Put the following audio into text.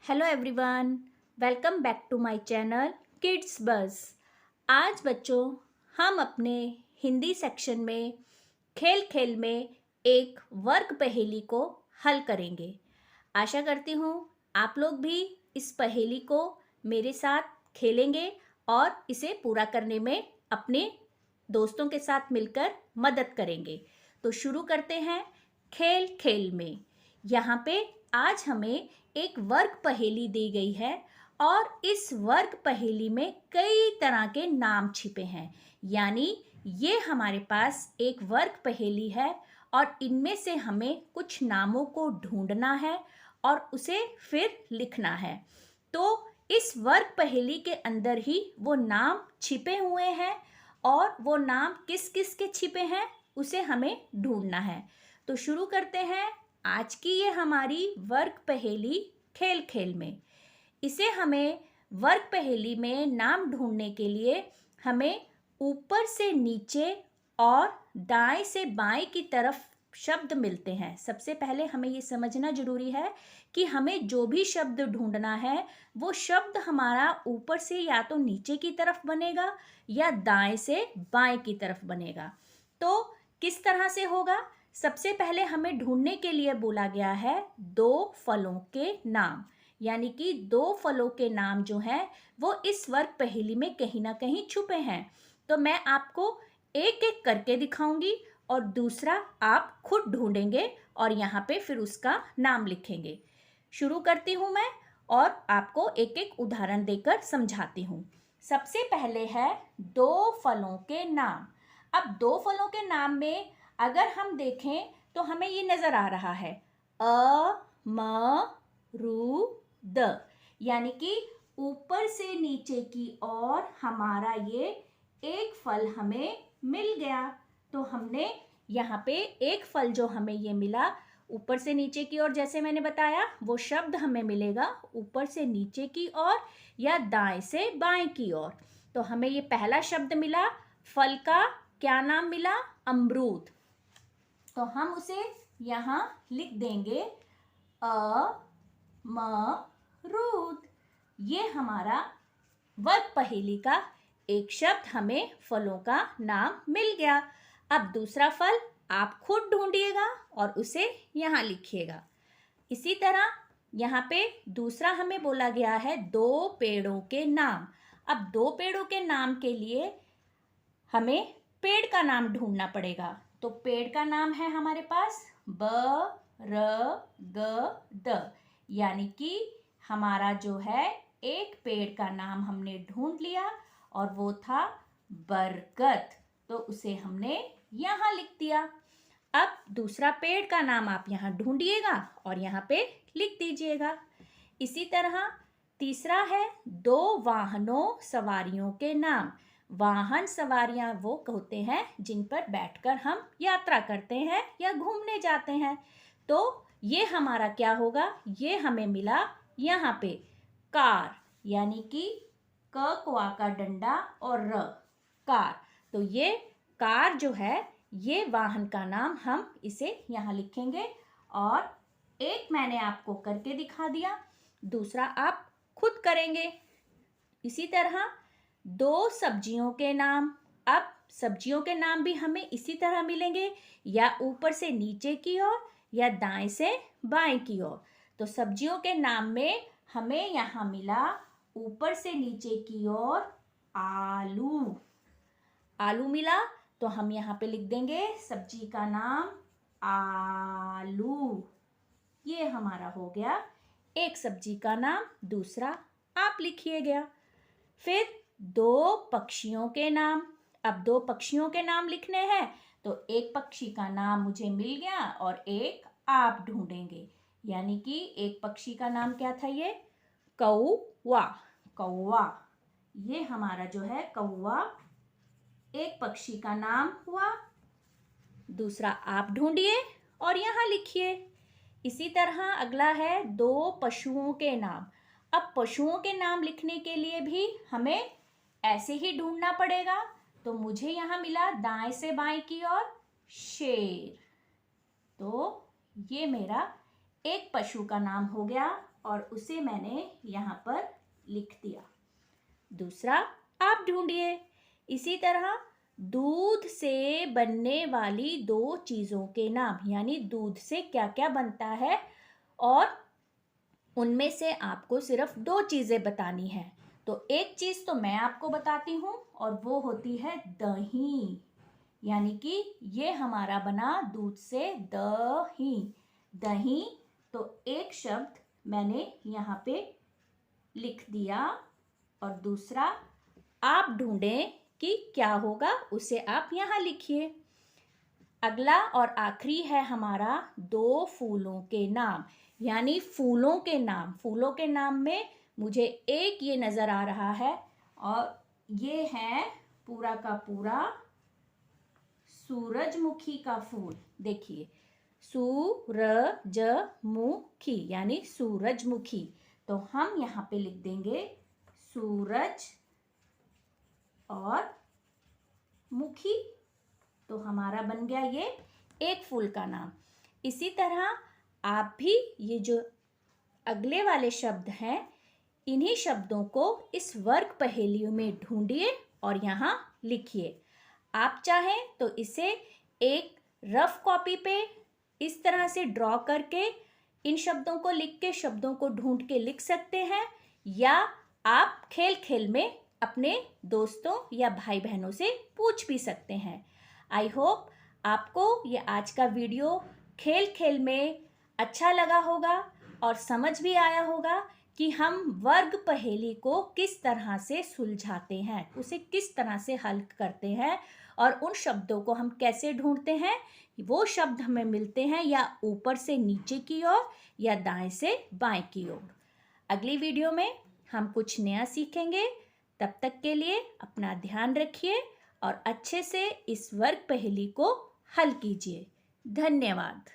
Hello everyone, welcome back to my channel kids bus. आज बच्चों हम अपने हिंदी सेक्शन में खेल खेल में एक वर्ग पहेली को हल करेंगे। आशा करती हूँ आप लोग भी इस पहेली को मेरे साथ खेलेंगे और इसे पूरा करने में अपने दोस्तों के साथ मिलकर मदद करेंगे। तो शुरू करते हैं खेल खेल में। यहाँ पे आज हमें एक वर्ग पहेली दी गई है और इस वर्ग पहेली में कई तरह के नाम छिपे हैं। यानी ये हमारे पास एक वर्ग पहेली है और इनमें से हमें कुछ नामों को ढूंढना है और उसे फिर लिखना है। तो इस वर्ग पहेली के अंदर ही वो नाम छिपे हुए हैं और वो नाम किस किस के छिपे हैं उसे हमें ढूंढना है। तो शुरू करते हैं आज की ये हमारी वर्ग पहेली खेल खेल में। इसे हमें वर्ग पहेली में नाम ढूंढने के लिए हमें ऊपर से नीचे और दाएं से बाएं की तरफ शब्द मिलते हैं। सबसे पहले हमें ये समझना जरूरी है कि हमें जो भी शब्द ढूंढना है वो शब्द हमारा ऊपर से या तो नीचे की तरफ बनेगा या दाएं से बाएं की तरफ बनेगा। तो किस तरह से होगा? सबसे पहले हमें ढूंढने के लिए बोला गया है दो फलों के नाम, यानी कि दो फलों के नाम जो हैं वो इस वर्ग पहेली में कहीं ना कहीं छुपे हैं। तो मैं आपको एक एक करके दिखाऊंगी और दूसरा आप खुद ढूंढेंगे और यहाँ पे फिर उसका नाम लिखेंगे। शुरू करती हूँ मैं और आपको एक एक उदाहरण देकर समझाती हूँ। सबसे पहले है दो फलों के नाम। अब दो फलों के नाम में अगर हम देखें तो हमें ये नजर आ रहा है अमरूद, यानी कि ऊपर से नीचे की ओर हमारा ये एक फल हमें मिल गया। तो हमने यहाँ पे एक फल जो हमें ये मिला ऊपर से नीचे की ओर, जैसे मैंने बताया वो शब्द हमें मिलेगा ऊपर से नीचे की ओर या दाएं से बाएं की ओर। तो हमें ये पहला शब्द मिला, फल का क्या नाम मिला? अमरूद। तो हम उसे यहाँ लिख देंगे अमरूद। ये हमारा वर्ग पहेली का एक शब्द हमें फलों का नाम मिल गया। अब दूसरा फल आप खुद ढूंढिएगा और उसे यहाँ लिखिएगा। इसी तरह यहाँ पे दूसरा हमें बोला गया है दो पेड़ों के नाम। अब दो पेड़ों के नाम के लिए हमें पेड़ का नाम ढूंढना पड़ेगा। तो पेड़ का नाम है हमारे पास बरगद, यानी कि हमारा जो है एक पेड़ का नाम हमने ढूंढ लिया और वो था बरगद। तो उसे हमने यहाँ लिख दिया। अब दूसरा पेड़ का नाम आप यहाँ ढूंढिएगा और यहाँ पे लिख दीजिएगा। इसी तरह तीसरा है दो वाहनों सवारियों के नाम। वाहन सवारियां वो होते हैं जिन पर बैठकर हम यात्रा करते हैं या घूमने जाते हैं। तो ये हमारा क्या होगा? ये हमें मिला यहाँ पे कार, यानी कि क क्वा का डंडा और र, कार। तो ये कार जो है ये वाहन का नाम, हम इसे यहाँ लिखेंगे और एक मैंने आपको करके दिखा दिया, दूसरा आप खुद करेंगे। इसी तरह दो सब्जियों के नाम। अब सब्जियों के नाम भी हमें इसी तरह मिलेंगे, या ऊपर से नीचे की ओर या दाएं से बाएं की ओर। तो सब्जियों के नाम में हमें यहाँ मिला ऊपर से नीचे की ओर आलू। आलू मिला तो हम यहाँ पे लिख देंगे सब्जी का नाम आलू। ये हमारा हो गया एक सब्जी का नाम, दूसरा आप लिखिएगा। फिर दो पक्षियों के नाम। अब दो पक्षियों के नाम लिखने हैं तो एक पक्षी का नाम मुझे मिल गया और एक आप ढूंढेंगे। यानी कि एक पक्षी का नाम क्या था? ये कौवा। कौवा, ये हमारा जो है कौवा एक पक्षी का नाम हुआ। दूसरा आप ढूंढिए और यहाँ लिखिए। इसी तरह अगला है दो पशुओं के नाम। अब पशुओं के नाम लिखने के लिए भी हमें ऐसे ही ढूंढना पड़ेगा। तो मुझे यहाँ मिला दाएं से बाएं की ओर शेर। तो ये मेरा एक पशु का नाम हो गया और उसे मैंने यहाँ पर लिख दिया। दूसरा आप ढूंढिए। इसी तरह दूध से बनने वाली दो चीज़ों के नाम, यानी दूध से क्या क्या बनता है और उनमें से आपको सिर्फ दो चीज़ें बतानी है। तो एक चीज़ तो मैं आपको बताती हूँ और वो होती है दही, यानी कि ये हमारा बना दूध से दही। दही, तो एक शब्द मैंने यहाँ पे लिख दिया और दूसरा आप ढूंढें कि क्या होगा, उसे आप यहाँ लिखिए। अगला और आखिरी है हमारा दो फूलों के नाम, यानी फूलों के नाम। फूलों के नाम में मुझे एक ये नज़र आ रहा है और ये है पूरा का पूरा सूरजमुखी का फूल। देखिए, सूरजमुखी यानी सूरजमुखी। तो हम यहाँ पे लिख देंगे सूरज और मुखी, तो हमारा बन गया ये एक फूल का नाम। इसी तरह आप भी ये जो अगले वाले शब्द हैं, इन्हीं शब्दों को इस वर्ग पहेलियों में ढूंढिए और यहाँ लिखिए। आप चाहें तो इसे एक रफ कॉपी पे इस तरह से ड्रॉ करके इन शब्दों को लिख के शब्दों को ढूंढ के लिख सकते हैं, या आप खेल खेल में अपने दोस्तों या भाई बहनों से पूछ भी सकते हैं। आई होप आपको ये आज का वीडियो खेल खेल में अच्छा लगा होगा और समझ भी आया होगा कि हम वर्ग पहेली को किस तरह से सुलझाते हैं, उसे किस तरह से हल करते हैं और उन शब्दों को हम कैसे ढूंढते हैं। वो शब्द हमें मिलते हैं या ऊपर से नीचे की ओर या दाएं से बाएं की ओर। अगली वीडियो में हम कुछ नया सीखेंगे। तब तक के लिए अपना ध्यान रखिए और अच्छे से इस वर्ग पहेली को हल कीजिए। धन्यवाद।